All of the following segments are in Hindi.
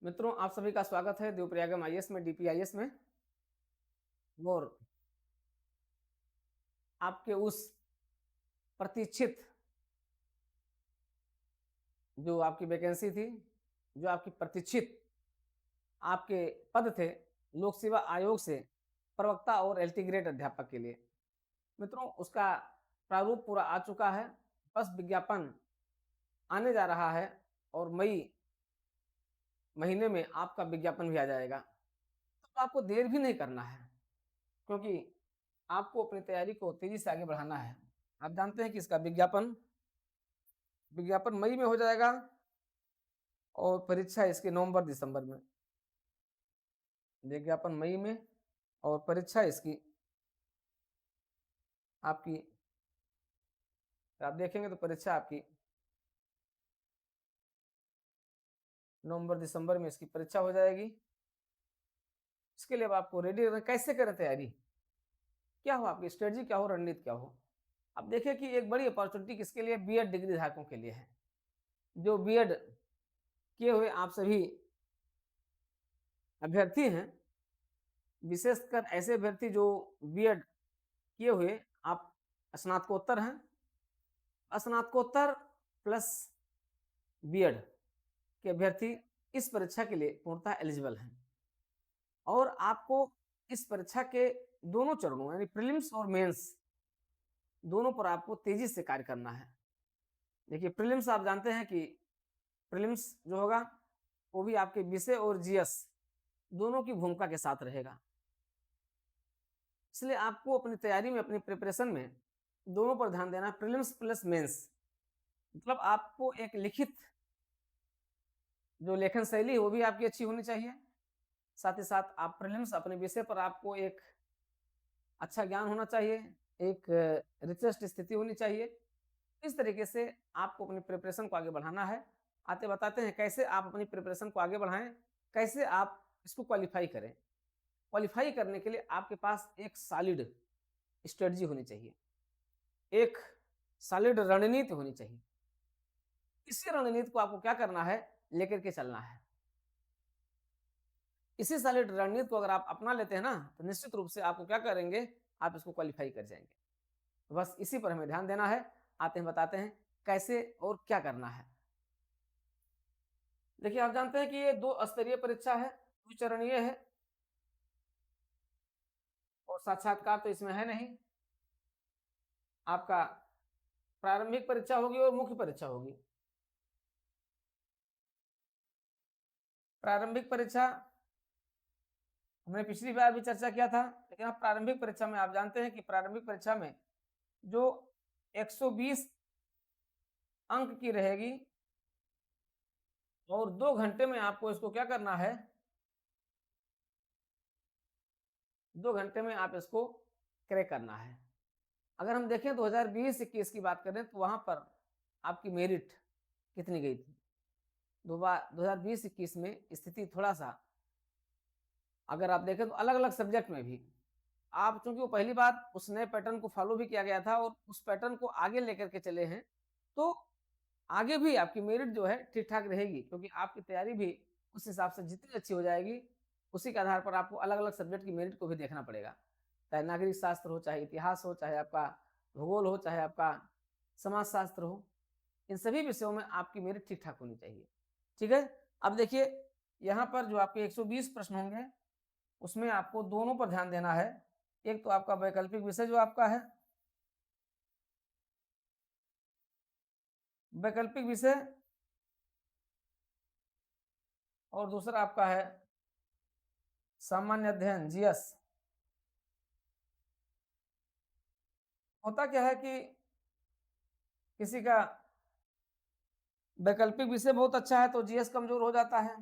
मित्रों, आप सभी का स्वागत है देवप्रयागम आईएएस में, डीपीआईएस में। और आपके उस प्रतीक्षित जो आपकी वैकेंसी थी, जो आपकी प्रतीक्षित आपके पद थे लोक सेवा आयोग से प्रवक्ता और एलटी ग्रेड अध्यापक के लिए। मित्रों, उसका प्रारूप पूरा आ चुका है। बस विज्ञापन आने जा रहा है और मई महीने में आपका विज्ञापन भी आ जाएगा। तो आपको देर भी नहीं करना है, क्योंकि आपको अपनी तैयारी को तेजी से आगे बढ़ाना है। आप जानते हैं कि इसका विज्ञापन विज्ञापन मई में हो जाएगा और परीक्षा इसके नवंबर दिसंबर में। विज्ञापन मई में और परीक्षा इसकी आपकी आप देखेंगे तो परीक्षा आपकी नवंबर दिसंबर में इसकी परीक्षा हो जाएगी। इसके लिए अब आपको रेडी रहना। कैसे करें तैयारी, क्या हो आपकी स्ट्रेटजी, क्या हो रणनीति, क्या हो। अब देखिए कि एक बड़ी अपॉर्चुनिटी किसके लिए, बीएड डिग्री धारकों के लिए है। जो बीएड किए हुए आप सभी अभ्यर्थी हैं, विशेषकर ऐसे अभ्यर्थी जो बीएड किए हुए आप स्नातकोत्तर हैं, स्नातकोत्तर प्लस बीएड के अभ्यर्थी इस परीक्षा के लिए पूर्णतः एलिजिबल हैं। और आपको इस परीक्षा के दोनों चरणों यानी प्रीलिम्स और मेंस दोनों पर आपको तेजी से कार्य करना है। देखिए, प्रीलिम्स आप जानते हैं कि प्रीलिम्स जो होगा वो भी आपके विषय और जीएस दोनों की भूमिका के साथ रहेगा। इसलिए आपको अपनी तैयारी में, अपनी प्रिपरेशन में दोनों पर ध्यान देना। प्रीलिम्स प्लस मेंस मतलब आपको एक लिखित जो लेखन शैली है वो भी आपकी अच्छी होनी चाहिए। साथ ही साथ आप प्रीलिम्स अपने विषय पर आपको एक अच्छा ज्ञान होना चाहिए, एक रिसर्च स्थिति होनी चाहिए। इस तरीके से आपको अपनी प्रिपरेशन को आगे बढ़ाना है। आते बताते हैं कैसे आप अपनी प्रिपरेशन को आगे बढ़ाएं, कैसे आप इसको क्वालिफाई करें। क्वालिफाई करने के लिए आपके पास एक सॉलिड स्ट्रेटजी होनी चाहिए, एक सॉलिड रणनीति होनी चाहिए। इसी रणनीति को आपको क्या करना है, लेकर के चलना है। इसी सॉलिड रणनीति को अगर आप अपना लेते हैं ना, तो निश्चित रूप से आपको क्या करेंगे, आप इसको क्वालिफाई कर जाएंगे। बस इसी पर हमें ध्यान देना है। आते हैं बताते हैं कैसे और क्या करना है। देखिए, आप जानते हैं कि ये 2 स्तरीय परीक्षा है, द्विचरणीय है और साक्षात्कार तो इसमें है नहीं। आपका प्रारंभिक परीक्षा होगी और मुख्य परीक्षा होगी। प्रारंभिक परीक्षा हमने पिछली बार भी चर्चा किया था, लेकिन अब प्रारंभिक परीक्षा में आप जानते हैं कि प्रारंभिक परीक्षा में जो 120 अंक की रहेगी और 2 घंटे में आपको इसको क्या करना है, 2 घंटे में आप इसको क्रैक करना है। अगर हम देखें 2020-21 की बात करें तो वहां पर आपकी मेरिट कितनी गई थी। 2020-21 में स्थिति थोड़ा सा, अगर आप देखें तो अलग अलग सब्जेक्ट में भी आप, चूंकि वो पहली बार उस नए पैटर्न को फॉलो भी किया गया था और उस पैटर्न को आगे लेकर के चले हैं, तो आगे भी आपकी मेरिट जो है ठीक ठाक रहेगी, क्योंकि आपकी तैयारी भी उस हिसाब से जितनी अच्छी हो जाएगी, उसी के आधार पर आपको अलग अलग सब्जेक्ट की मेरिट को भी देखना पड़ेगा। चाहे नागरिक शास्त्र हो, चाहे इतिहास हो, चाहे आपका भूगोल हो, चाहे आपका समाज शास्त्र हो, इन सभी विषयों में आपकी मेरिट ठीक ठाक होनी चाहिए। ठीक है, अब देखिए यहाँ पर जो आपके 120 प्रश्न होंगे उसमें आपको दोनों पर ध्यान देना है। एक तो आपका वैकल्पिक विषय जो आपका है, वैकल्पिक विषय, और दूसरा आपका है सामान्य अध्ययन जीएस। होता क्या है कि किसी का वैकल्पिक विषय बहुत अच्छा है तो जीएस कमजोर हो जाता है,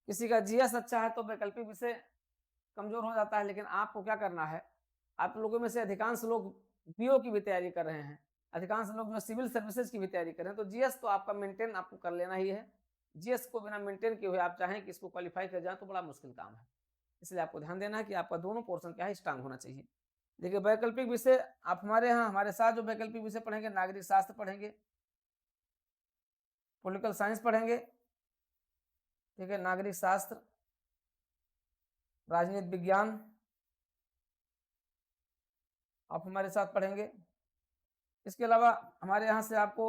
किसी का जीएस अच्छा है तो वैकल्पिक विषय कमजोर हो जाता है। लेकिन आपको क्या करना है, आप लोगों में से अधिकांश लोग बीओ की भी तैयारी कर रहे हैं, अधिकांश लोग जो सिविल सर्विसेज की भी तैयारी कर रहे हैं, तो जीएस तो आपका मेंटेन आपको कर लेना ही है। जीएस को बिना मेंटेन किए हुए आप चाहें कि इसको क्वालिफाई कर जाए तो बड़ा मुश्किल काम है। इसलिए आपको ध्यान देना है कि आपका दोनों पोर्शन क्या है, स्ट्रांग होना चाहिए। देखिए, वैकल्पिक विषय आप हमारे यहाँ हमारे साथ जो वैकल्पिक विषय पढ़ेंगे, नागरिक शास्त्र पढ़ेंगे, पॉलिटिकल साइंस पढ़ेंगे, ठीक है, नागरिक शास्त्र, राजनीति विज्ञान आप हमारे साथ पढ़ेंगे। इसके अलावा हमारे यहाँ से आपको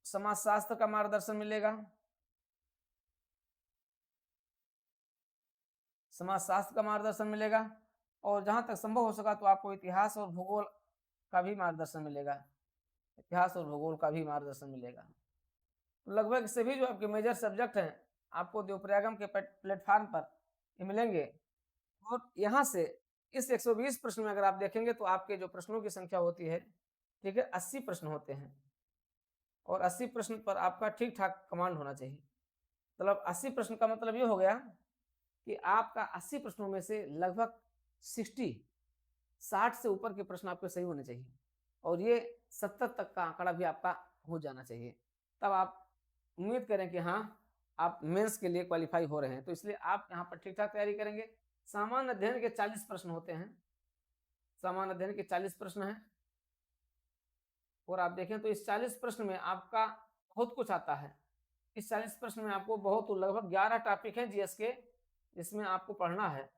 समाजशास्त्र का मार्गदर्शन मिलेगा, समाजशास्त्र का मार्गदर्शन मिलेगा, और जहाँ तक संभव हो सका तो आपको इतिहास और भूगोल का भी मार्गदर्शन मिलेगा, इतिहास और भूगोल का भी मार्गदर्शन मिलेगा। तो लगभग सभी जो आपके मेजर सब्जेक्ट हैं आपको देवप्रयागम के प्लेटफॉर्म पर मिलेंगे। और यहाँ से इस 120 प्रश्न में अगर आप देखेंगे तो आपके जो प्रश्नों की संख्या होती है, ठीक है, 80 प्रश्न होते हैं, और 80 प्रश्न पर आपका ठीक ठाक कमांड होना चाहिए। मतलब 80 प्रश्न का मतलब ये हो गया कि आपका 80 प्रश्नों में से लगभग 60 से ऊपर के प्रश्न आपके सही होने चाहिए, और ये 70 तक का आंकड़ा भी आपका हो जाना चाहिए। तब आप उम्मीद करें कि हाँ आप मेंस के लिए क्वालिफाई हो रहे हैं। तो इसलिए आप यहाँ पर ठीक ठाक तैयारी करेंगे। सामान्य अध्ययन के 40 प्रश्न होते हैं, सामान्य अध्ययन के 40 प्रश्न हैं, और आप देखें तो इस 40 प्रश्न में आपका बहुत कुछ आता है। इस 40 प्रश्न में आपको बहुत लगभग 11 टॉपिक हैं जीएस के, जिसमें आपको पढ़ना है।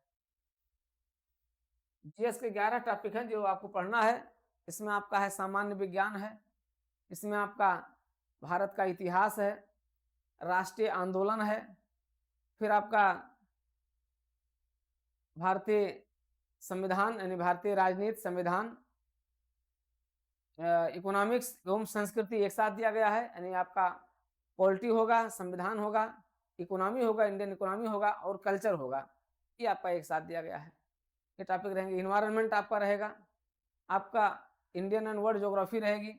जीएस के 11 टॉपिक हैं जो आपको पढ़ना है। इसमें आपका है सामान्य विज्ञान है, इसमें आपका भारत का इतिहास है, राष्ट्रीय आंदोलन है, फिर आपका भारतीय संविधान यानी भारतीय राजनीति, संविधान, इकोनॉमिक्स एवं संस्कृति एक साथ दिया गया है, यानी आपका पॉलिटी होगा, संविधान होगा, इकोनॉमी होगा, इंडियन इकोनॉमी होगा, और कल्चर होगा, ये आपका एक साथ दिया गया है। ये टॉपिक रहेंगे। इन्वायरमेंट आपका रहेगा, आपका इंडियन एंड वर्ल्ड ज्योग्राफी रहेगी।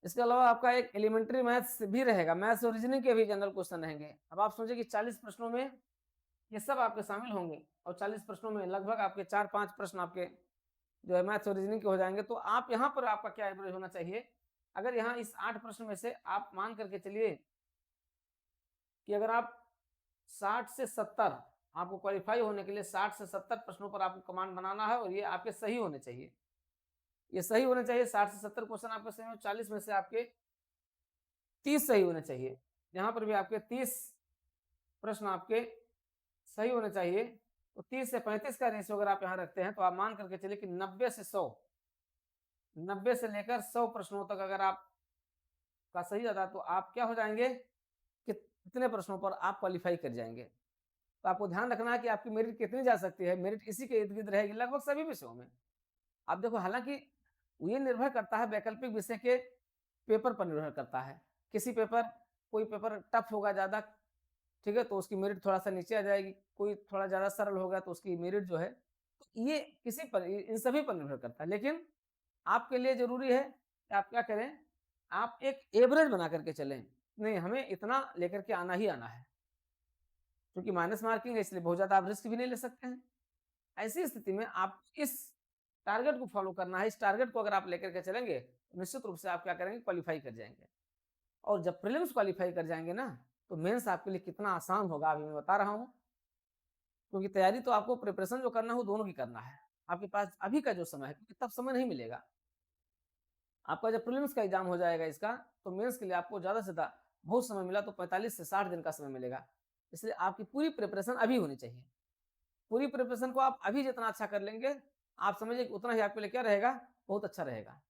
इसके अलावा आपका एक एलिमेंट्री मैथ्स भी रहेगा, मैथ्स और रीजनिंग के भी जनरल क्वेश्चन रहेंगे। अब आप सोचिए कि 40 प्रश्नों में ये सब आपके शामिल होंगे, और 40 प्रश्नों में लगभग आपके 4-5 प्रश्न आपके जो है मैथ्स और रीजनिंग के हो जाएंगे। तो आप यहाँ पर आपका क्या एवरेज होना चाहिए, अगर यहाँ इस 8 प्रश्न में से आप मान करके चलिए कि अगर आप 60 से 70 आपको क्वालिफाई होने के लिए 60 से 70 प्रश्नों पर आपको कमांड बनाना है, और ये आपके सही होने चाहिए, ये सही होने चाहिए। 60 से 70 क्वेश्चन आपके सही हो, 40 में से आपके 30 सही होने चाहिए। यहाँ पर भी आपके 30 प्रश्न आपके सही होने चाहिए। तो 30 से 35 का रेशियो अगर आप यहाँ रखते हैं तो आप मान करके चलिए कि 90 से 100, 90 से लेकर 100 प्रश्नों तक अगर आप का सही आता तो आप क्या हो जाएंगे कि कितने प्रश्नों पर आप क्वालिफाई कर जाएंगे। तो आपको ध्यान रखना है कि आपकी मेरिट कितनी जा सकती है। मेरिट इसी के इर्द गिर्द रहेगी लगभग सभी विषयों में। आप देखो, हालांकि ये निर्भर करता है वैकल्पिक विषय के पेपर पर निर्भर करता है। किसी पेपर, कोई पेपर टफ होगा ज़्यादा, ठीक है, तो उसकी मेरिट थोड़ा सा नीचे आ जाएगी। कोई थोड़ा ज़्यादा सरल होगा तो उसकी मेरिट जो है, तो ये किसी पर, इन सभी पर निर्भर करता है। लेकिन आपके लिए जरूरी है कि आप क्या करें, आप एक एवरेज बना करके चलें। नहीं, हमें इतना लेकर के आना ही आना है, क्योंकि माइनस मार्किंग है, इसलिए बहुत ज़्यादा आप रिस्क भी नहीं ले सकते हैं। ऐसी स्थिति में आप इस टारगेट को फॉलो करना है। इस टारगेट को अगर आप लेकर के चलेंगे तो निश्चित रूप से आप क्या करेंगे, क्वालिफाई कर जाएंगे। और जब प्रीलिम्स क्वालिफाई कर जाएंगे ना, तो मेंस आपके लिए कितना आसान होगा अभी मैं बता रहा हूँ। क्योंकि तैयारी तो आपको, प्रिपरेशन जो करना हो दोनों की करना है। आपके पास अभी का जो समय है, क्योंकि तब समय नहीं मिलेगा। आपका जब प्रीलिम्स का एग्जाम हो जाएगा इसका, तो मेंस के लिए आपको ज़्यादा से ज़्यादा, बहुत समय मिला तो 45 से 60 दिन का समय मिलेगा। इसलिए आपकी पूरी प्रिपरेशन अभी होनी चाहिए। पूरी प्रिपरेशन को आप अभी जितना अच्छा कर लेंगे, आप समझिए कि उतना ही आपके लिए क्या रहेगा, बहुत अच्छा रहेगा।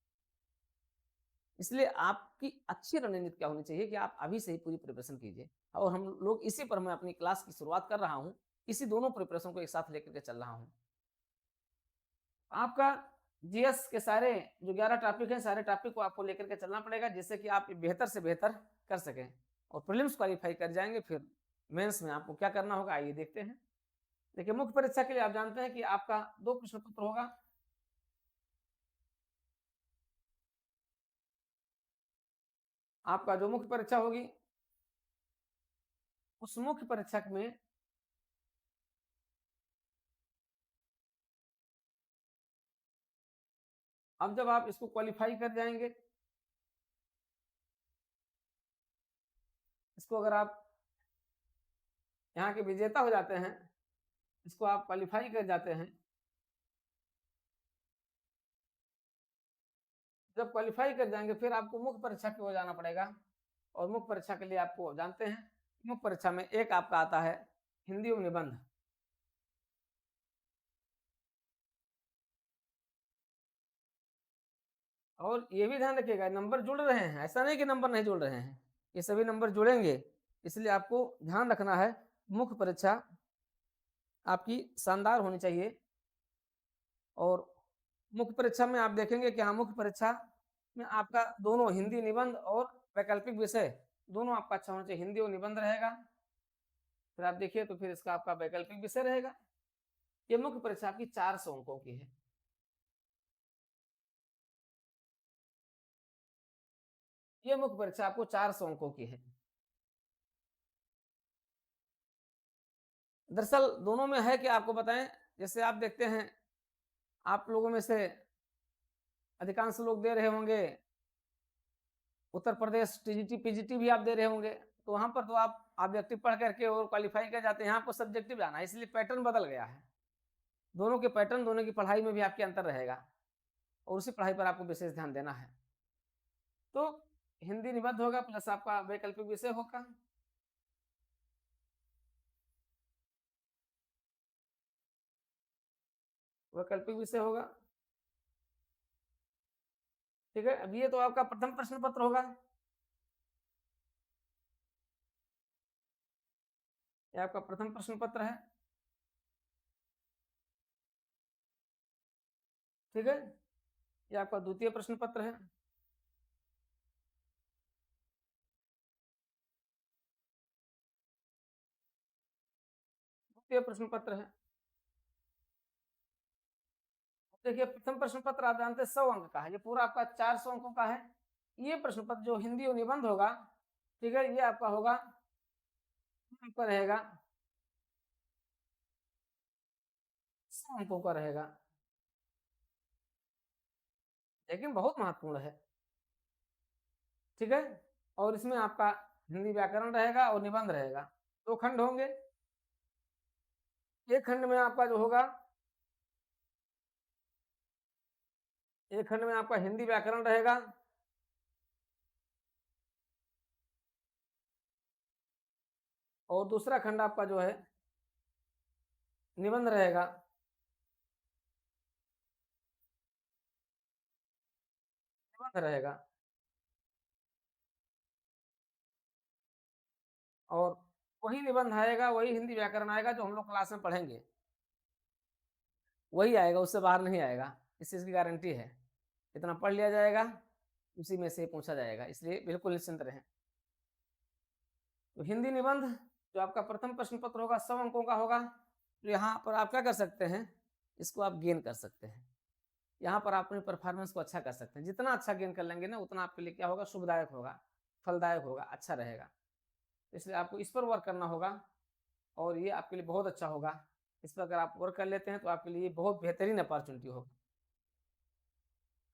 इसलिए आपकी अच्छी रणनीति क्या होनी चाहिए कि आप अभी से ही पूरी प्रिपरेशन कीजिए। और हम लोग इसी पर मैं अपनी क्लास की शुरुआत कर रहा हूँ, इसी दोनों प्रिपरेशन को एक साथ लेकर के चल रहा हूँ। आपका जीएस के सारे जो 11 टॉपिक हैं, सारे टॉपिक को आपको लेकर के चलना पड़ेगा, जिससे कि आप बेहतर से बेहतर कर सकें और प्रीलिम्स क्वालिफाई कर जाएंगे। फिर मेंस में आपको क्या करना होगा, आइए देखते हैं। देखिए, मुख्य परीक्षा के लिए आप जानते हैं कि आपका 2 प्रश्न पत्र होगा। आपका जो मुख्य परीक्षा होगी, उस मुख्य परीक्षा में अब जब आप इसको क्वालिफाई कर जाएंगे, इसको अगर आप यहाँ के विजेता हो जाते हैं, इसको आप क्वालिफाई कर जाते हैं, जब क्वालिफाई कर जाएंगे फिर आपको मुख्य परीक्षा की ओर जाना पड़ेगा। और मुख्य परीक्षा के लिए आपको जानते हैं मुख्य परीक्षा में एक आपका आता है हिंदी और निबंध। और ये भी ध्यान रखिएगा नंबर जुड़ रहे हैं, ऐसा नहीं कि नंबर नहीं जुड़ रहे हैं, ये सभी नंबर जुड़ेंगे। इसलिए आपको ध्यान रखना है मुख्य परीक्षा आपकी शानदार होनी चाहिए। और मुख्य परीक्षा में आप देखेंगे कि हाँ, मुख्य परीक्षा में आपका दोनों हिंदी निबंध और वैकल्पिक विषय दोनों आपका अच्छा होना चाहिए। हिंदी और निबंध रहेगा, फिर आप देखिए तो फिर इसका आपका वैकल्पिक विषय रहेगा। ये मुख्य परीक्षा आपकी 400 अंकों की है। ये मुख्य परीक्षा आपको 400 अंकों की है। दरअसल दोनों में है कि आपको बताएं, जैसे आप देखते हैं, आप लोगों में से अधिकांश लोग दे रहे होंगे उत्तर प्रदेश टीजीटी पीजीटी भी आप दे रहे होंगे, तो वहां पर तो आप ऑब्जेक्टिव पढ़ करके और क्वालिफाई कर जाते हैं। यहाँ पर सब्जेक्टिव जाना है, इसलिए पैटर्न बदल गया है। दोनों के पैटर्न, दोनों की पढ़ाई में भी आपके अंतर रहेगा और उसी पढ़ाई पर आपको विशेष ध्यान देना है। तो हिंदी निबंध होगा प्लस आपका वैकल्पिक विषय होगा। वैकल्पिक विषय होगा, ठीक है। अब ये तो आपका प्रथम प्रश्न पत्र होगा, ये आपका प्रथम प्रश्न पत्र है, ठीक है। ये आपका द्वितीय प्रश्न पत्र है, द्वितीय प्रश्न पत्र है। देखिए प्रथम प्रश्न पत्र आप जानते हैं 100 अंक का है, ये पूरा आपका 400 अंकों का है। ये प्रश्न पत्र जो हिंदी और निबंध होगा, ठीक है, ये आपका होगा, आपका रहेगा 100 अंकों का रहेगा, लेकिन बहुत महत्वपूर्ण है, ठीक है। और इसमें आपका हिंदी व्याकरण रहेगा और निबंध रहेगा। 2 खंड होंगे। एक खंड में आपका जो होगा, एक खंड में आपका हिंदी व्याकरण रहेगा, और दूसरा खंड आपका जो है निबंध रहेगा। निबंध रहेगा, और वही निबंध आएगा, वही हिंदी व्याकरण आएगा जो हम लोग क्लास में पढ़ेंगे, वही आएगा, उससे बाहर नहीं आएगा। इस चीज़ की गारंटी है। इतना पढ़ लिया जाएगा, उसी में से पूछा जाएगा, इसलिए बिल्कुल निश्चिंत रहें। तो हिंदी निबंध जो आपका प्रथम प्रश्न पत्र होगा 100 अंकों का होगा। तो यहाँ पर आप क्या कर सकते हैं, इसको आप गेन कर सकते हैं। यहाँ पर आप अपनी परफॉर्मेंस को अच्छा कर सकते हैं। जितना अच्छा गेन कर लेंगे ना, उतना आपके लिए क्या होगा, शुभदायक होगा, फलदायक होगा, अच्छा रहेगा। इसलिए आपको इस पर वर्क करना होगा, और ये आपके लिए बहुत अच्छा होगा। इस पर अगर आप वर्क कर लेते हैं तो आपके लिए बहुत बेहतरीन अपॉर्चुनिटी होगा।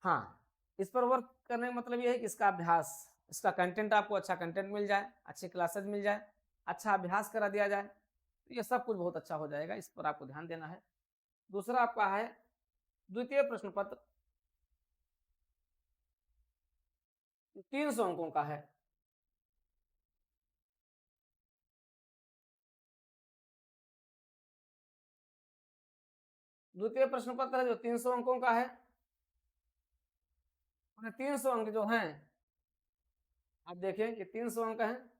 हाँ, इस पर वर्क करने का मतलब ये है कि इसका अभ्यास, इसका कंटेंट, आपको अच्छा कंटेंट मिल जाए, अच्छी क्लासेज मिल जाए, अच्छा अभ्यास करा दिया जाए, तो ये सब कुछ बहुत अच्छा हो जाएगा। इस पर आपको ध्यान देना है। दूसरा आपका है द्वितीय प्रश्न पत्र, 300 अंकों का है। द्वितीय प्रश्न पत्र है जो 300 अंकों का है। 300 अंक जो हैं, आप देखें कि 300 अंक हैं।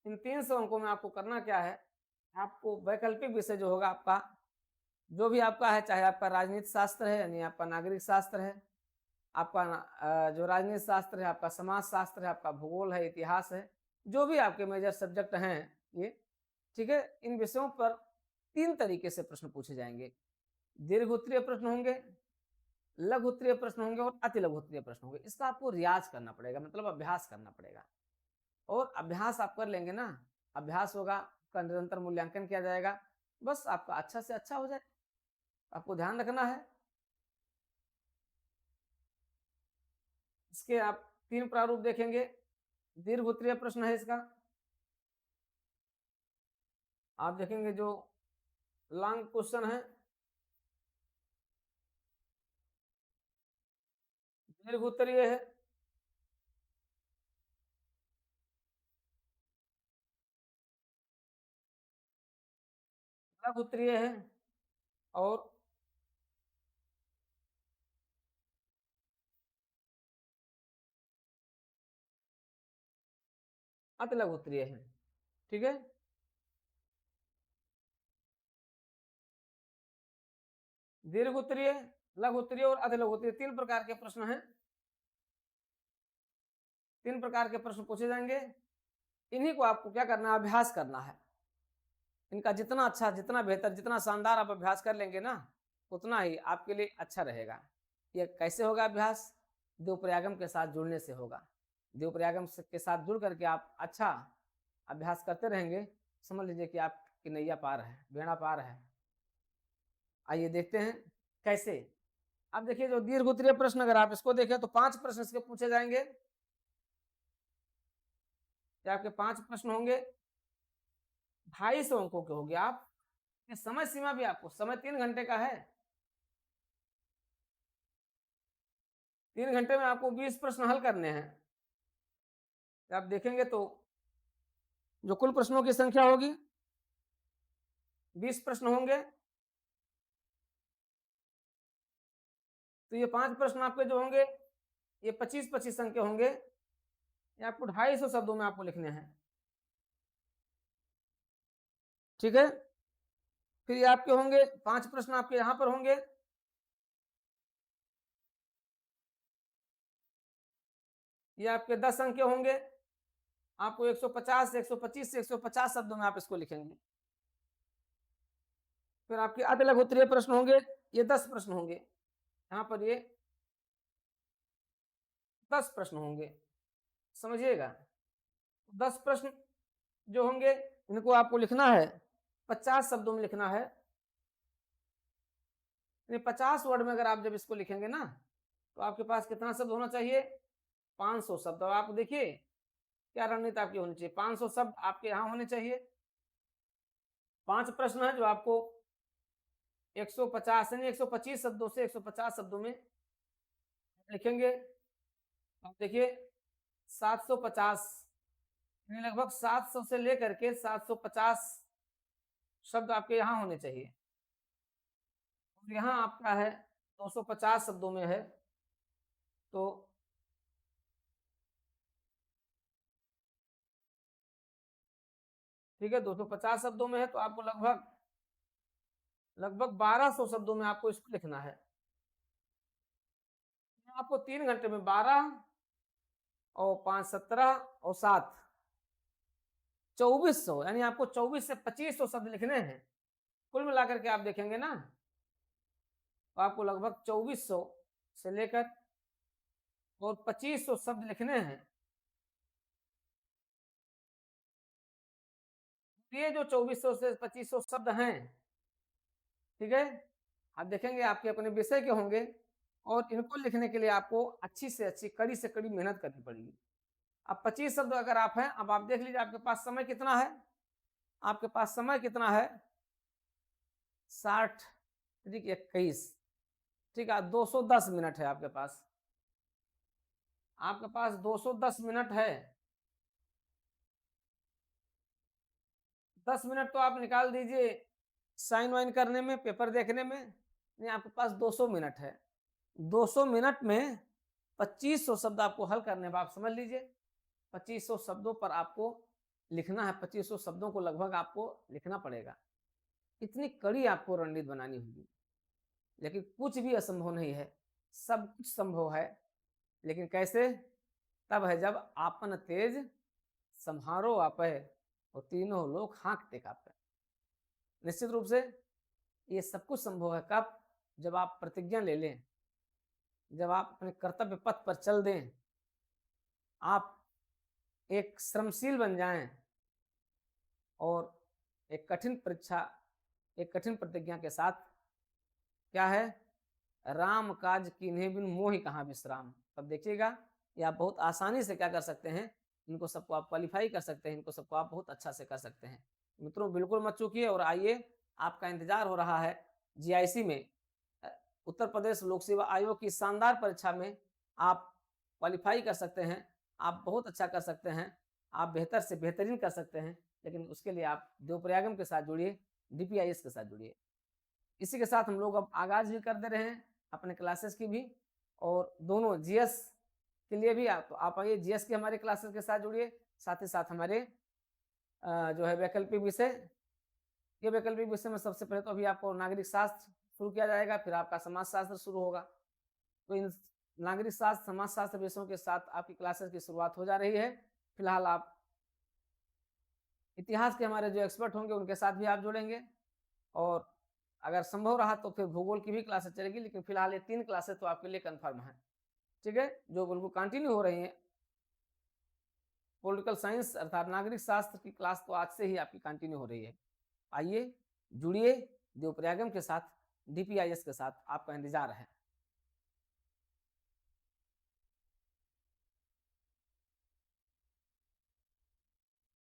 इन 300 अंकों में आपको करना क्या है, आपको वैकल्पिक विषय जो होगा आपका, जो भी आपका है, चाहे आपका राजनीति शास्त्र है यानी आपका नागरिक शास्त्र है, आपका जो राजनीति शास्त्र है, आपका समाज शास्त्र है, आपका भूगोल है, इतिहास है, जो भी आपके मेजर सब्जेक्ट हैं ये, ठीक है, इन विषयों पर 3 तरीके से प्रश्न पूछे जाएंगे। दीर्घ उत्तरीय प्रश्न होंगे, लघु उत्तरीय प्रश्न होंगे और अति लघु उत्तरीय प्रश्न होंगे। इसका आपको रियाज करना पड़ेगा, मतलब अभ्यास करना पड़ेगा। और अभ्यास आप कर लेंगे ना, अभ्यास होगा, उसका निरंतर मूल्यांकन किया जाएगा, बस आपका अच्छा से अच्छा हो जाए। आपको ध्यान रखना है। इसके आप 3 प्रारूप देखेंगे। दीर्घ उत्तरीय प्रश्न है इसका, आप देखेंगे जो लॉन्ग क्वेश्चन है, दीर्घ उत्तरीय है, लघु उत्तरीय है और अति लघु उत्तरीय है। ठीक है, दीर्घ उत्तरीय, लघु उत्तरीय और अति लघु उत्तरीय 3 प्रकार के प्रश्न हैं। 3 प्रकार के प्रश्न पूछे जाएंगे। इन्हीं को आपको क्या करना है, अभ्यास करना है। इनका जितना अच्छा, जितना बेहतर, जितना शानदार आप अभ्यास कर लेंगे ना, उतना ही आपके लिए अच्छा रहेगा। ये कैसे होगा अभ्यास? द्विप्रयागम के साथ जुड़ने से होगा। द्विप्रयागम के साथ जुड़ करके आप अच्छा अभ्यास करते रहेंगे, समझ लीजिए कि आपकी नैया पार है, बेड़ा पार है। आइए देखते हैं कैसे। अब देखिए, जो दीर्घ उत्तरीय प्रश्न अगर आप इसको देखें तो 5 प्रश्न इसके पूछे जाएंगे। आपके 5 प्रश्न होंगे, 250 अंकों के होंगे। आप समय सीमा भी, आपको समय 3 घंटे का है। 3 घंटे में आपको 20 प्रश्न हल करने हैं। आप देखेंगे तो जो कुल प्रश्नों की संख्या होगी 20 प्रश्न होंगे। तो ये 5 प्रश्न आपके जो होंगे ये 25-25 अंक के होंगे। ये आपको 250 शब्दों में आपको लिखने हैं। ठीक है, फिर ये आपके होंगे 5 प्रश्न आपके यहाँ पर होंगे। ये आपके 10 अंक के होंगे। आपको 150 से 125 से 150 शब्दों में आप इसको लिखेंगे। फिर आपके अति लघु उत्तरीय प्रश्न होंगे, ये 10 प्रश्न होंगे। यहाँ पर ये 10 प्रश्न होंगे, समझिएगा। 10 प्रश्न जो होंगे इनको आपको लिखना है 50 शब्दों में लिखना है। 50 वर्ड में अगर आप जब इसको लिखेंगे ना, तो आपके पास कितना शब्द होना चाहिए? 500 शब्द। अब आप देखिए क्या रणनीति आपकी होनी चाहिए। 500 शब्द आपके यहाँ होने चाहिए। 5 प्रश्न है जो आपको 150 यानी 125 शब्दों से 150 शब्दों में लिखेंगे। आप देखिए 750 यानी लगभग 700 से लेकर के 750 शब्द आपके यहाँ होने चाहिए। और यहाँ आपका है 250 शब्दों में है, तो ठीक है 250 शब्दों में है, तो आपको लगभग 1200 शब्दों में आपको इसको लिखना है। आपको 3 घंटे में 12 और 5 17 और 7 2400 यानी आपको 24 से 2500 शब्द लिखने हैं। कुल मिलाकर के आप देखेंगे ना, तो आपको लगभग 2400 से लेकर और 2500 शब्द लिखने हैं। ये जो 2400 से 2500 शब्द हैं, ठीक है, आप देखेंगे आपके अपने विषय के होंगे और इनको लिखने के लिए आपको अच्छी से अच्छी, कड़ी से कड़ी मेहनत करनी पड़ेगी। अब 25 शब्द अगर आप हैं, अब आप देख लीजिए आपके पास समय कितना है। आपके पास समय कितना है? 60 ठीक 21, ठीक है 210 मिनट है आपके पास। आपके पास 210 मिनट है। 10 मिनट तो आप निकाल दीजिए साइन वाइन करने में, पेपर देखने में। नहीं, आपके पास 200 मिनट है। 200 मिनट में 2500 शब्द आपको हल करने में, आप समझ लीजिए 2500 शब्दों पर आपको लिखना है। 2500 शब्दों को लगभग आपको लिखना पड़ेगा। इतनी कड़ी आपको रणनीति बनानी होगी। लेकिन कुछ भी असंभव नहीं है, सब कुछ संभव है। लेकिन कैसे? तब है जब आपन तेज संहारो आपे और तीनों लोग हाँकते कापे। निश्चित रूप से ये सब कुछ संभव है कब? जब आप प्रतिज्ञा ले लें, जब आप अपने कर्तव्य पथ पर चल दें, आप एक श्रमशील बन जाएं और एक कठिन परीक्षा, एक कठिन प्रतिज्ञा के साथ, क्या है, राम काज कीन्हे बिन मोहि कहाँ विश्राम। तब देखिएगा ये आप बहुत आसानी से क्या कर सकते हैं, इनको सबको आप क्वालिफाई कर सकते हैं, इनको सबको आप बहुत अच्छा से कर सकते हैं। मित्रों बिल्कुल मत चूकिए और आइए, आपका इंतजार हो रहा है जीआईसी में, उत्तर प्रदेश लोक सेवा आयोग की शानदार परीक्षा में आप क्वालिफाई कर सकते हैं। आप बहुत अच्छा कर सकते हैं, आप बेहतर से बेहतरीन कर सकते हैं। लेकिन उसके लिए आप देवप्रयागम के साथ जुड़िए। DPIS के साथ जुड़िए। इसी के साथ हम लोग अब आगाज़ भी कर दे रहे हैं अपने क्लासेस की भी, और दोनों जीएस के लिए भी आप आइए, जीएस के हमारे क्लासेस के साथ जुड़िए, साथ ही साथ हमारे जो है वैकल्पिक विषय, ये वैकल्पिक विषय में सबसे पहले तो अभी आपको नागरिक शास्त्र शुरू किया जाएगा, फिर आपका समाजशास्त्र शुरू होगा। तो इन नागरिक शास्त्र, समाजशास्त्र विषयों के साथ आपकी क्लासेस की शुरुआत हो जा रही है। फिलहाल आप इतिहास के हमारे जो एक्सपर्ट होंगे उनके साथ भी आप जुड़ेंगे, और अगर संभव रहा तो फिर भूगोल की भी क्लासेस चलेगी, लेकिन फिलहाल ये 3 क्लासेस तो आपके लिए कन्फर्म है, ठीक है? जो बिल्कुल कंटिन्यू हो रही हैं। पॉलिटिकल साइंस अर्थात नागरिक शास्त्र की क्लास तो आज से ही आपकी कंटिन्यू हो रही है। आइए, जुड़िए देवप्रयागम के साथ, DPIS के साथ आपका इंतज़ार है।